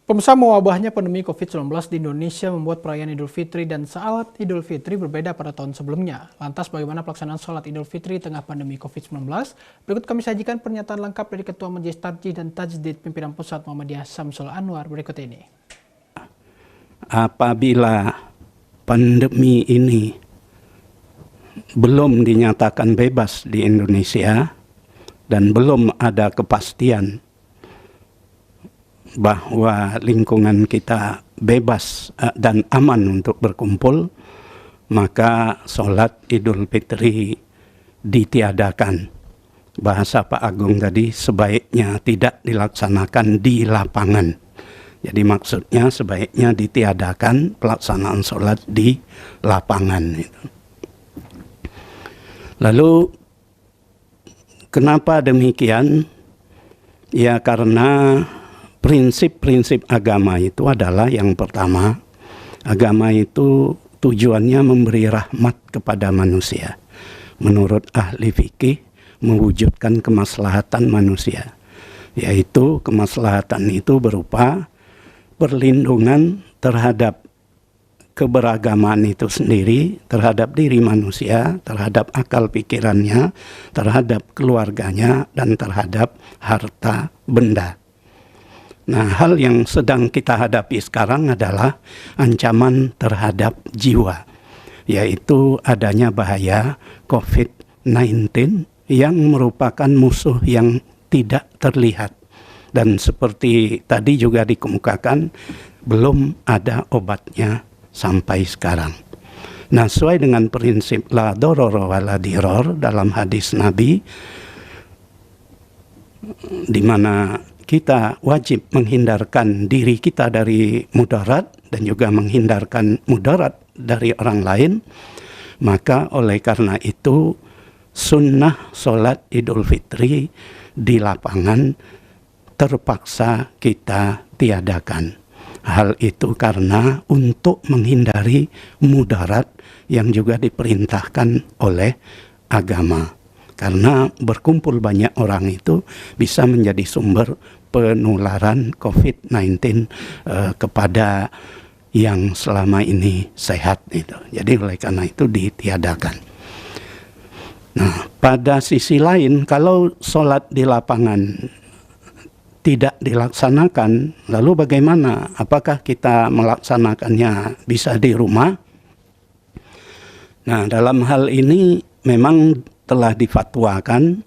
Pemirsa, mewabahnya pandemi COVID-19 di Indonesia membuat perayaan Idul Fitri dan salat Idul Fitri berbeda pada tahun sebelumnya. Lantas bagaimana pelaksanaan salat Idul Fitri di tengah pandemi COVID-19? Berikut kami sajikan pernyataan lengkap dari Ketua Majelis Tarjih dan Tajdid Pimpinan Pusat Muhammadiyah Samsul Anwar berikut ini. Apabila pandemi ini belum dinyatakan bebas di Indonesia dan belum ada kepastian bahwa lingkungan kita bebas dan aman untuk berkumpul, maka sholat Idul Fitri ditiadakan. Bahasa Pak Agung tadi, sebaiknya tidak dilaksanakan di lapangan. Jadi maksudnya sebaiknya ditiadakan pelaksanaan sholat di lapangan. Lalu kenapa demikian? Ya karena prinsip-prinsip agama itu adalah yang pertama, agama itu tujuannya memberi rahmat kepada manusia. Menurut ahli fikih, mewujudkan kemaslahatan manusia. Yaitu kemaslahatan itu berupa perlindungan terhadap keberagaman itu sendiri, terhadap diri manusia, terhadap akal pikirannya, terhadap keluarganya, dan terhadap harta benda. Nah, hal yang sedang kita hadapi sekarang adalah ancaman terhadap jiwa, yaitu adanya bahaya COVID-19 yang merupakan musuh yang tidak terlihat. Dan seperti tadi juga dikemukakan, belum ada obatnya sampai sekarang. Nah, sesuai dengan prinsip la dororo wa la diror dalam hadis Nabi, di mana kita wajib menghindarkan diri kita dari mudarat dan juga menghindarkan mudarat dari orang lain, maka oleh karena itu sunnah sholat Idul Fitri di lapangan terpaksa kita tiadakan. Hal itu karena untuk menghindari mudarat yang juga diperintahkan oleh agama. Karena berkumpul banyak orang itu bisa menjadi sumber penularan COVID-19 kepada yang selama ini sehat itu. Jadi oleh karena itu ditiadakan. Nah, pada sisi lain, kalau sholat di lapangan tidak dilaksanakan, lalu bagaimana? Apakah kita melaksanakannya bisa di rumah? Nah, dalam hal ini memang telah difatwakan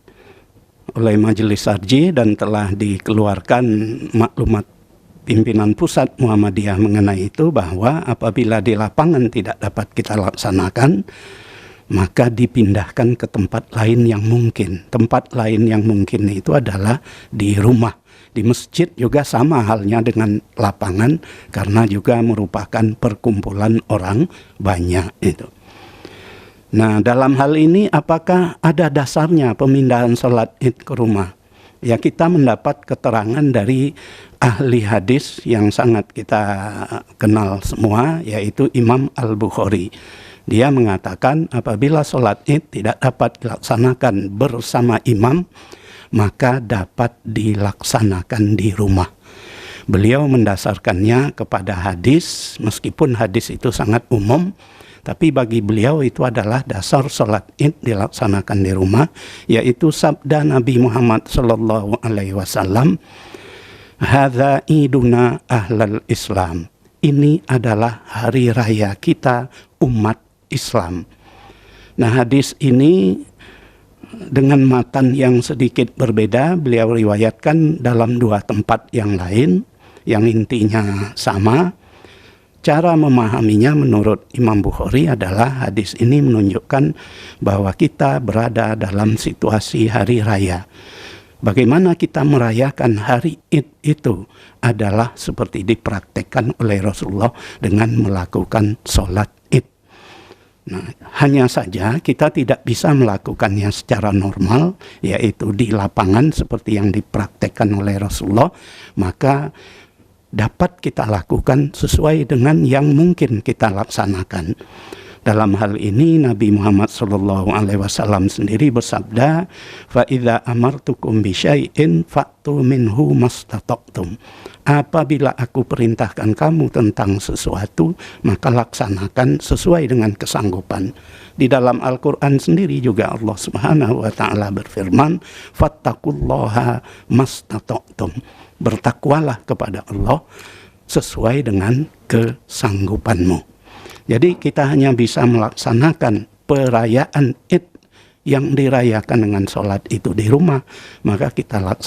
oleh Majelis Tarjih dan telah dikeluarkan maklumat pimpinan pusat Muhammadiyah mengenai itu, bahwa apabila di lapangan tidak dapat kita laksanakan, maka dipindahkan ke tempat lain yang mungkin. Tempat lain yang mungkin itu adalah di rumah. Di masjid juga sama halnya dengan lapangan, karena juga merupakan perkumpulan orang banyak itu. Nah, dalam hal ini apakah ada dasarnya pemindahan sholat id ke rumah? Ya, kita mendapat keterangan dari ahli hadis yang sangat kita kenal semua, yaitu Imam Al-Bukhari. Dia mengatakan apabila sholat id tidak dapat dilaksanakan bersama imam, maka dapat dilaksanakan di rumah. Beliau mendasarkannya kepada hadis, meskipun hadis itu sangat umum, tapi bagi beliau itu adalah dasar sholat id dilaksanakan di rumah, yaitu sabda Nabi Muhammad sallallahu alaihi wasallam, "Hadza iduna ahlal Islam." Ini adalah hari raya kita umat Islam. Nah, hadis ini dengan matan yang sedikit berbeda, beliau riwayatkan dalam dua tempat yang lain, yang intinya sama. Cara memahaminya menurut Imam Bukhari adalah hadis ini menunjukkan bahwa kita berada dalam situasi hari raya. Bagaimana kita merayakan hari Id itu adalah seperti dipraktekkan oleh Rasulullah dengan melakukan sholat Id. Nah, hanya saja kita tidak bisa melakukannya secara normal, yaitu di lapangan seperti yang dipraktekkan oleh Rasulullah, maka dapat kita lakukan sesuai dengan yang mungkin kita laksanakan. Dalam hal ini Nabi Muhammad SAW sendiri bersabda, fa idza amartukum bi syai'in fa'tu minhu mastata'tum. Apabila aku perintahkan kamu tentang sesuatu, maka laksanakan sesuai dengan kesanggupan. Di dalam Al-Quran sendiri juga Allah Subhanahu wa Ta'ala berfirman, fattaqullaha mastata'tum. Bertakwalah kepada Allah sesuai dengan kesanggupanmu. Jadi kita hanya bisa melaksanakan perayaan Id yang dirayakan dengan sholat itu di rumah, maka kita laksanakan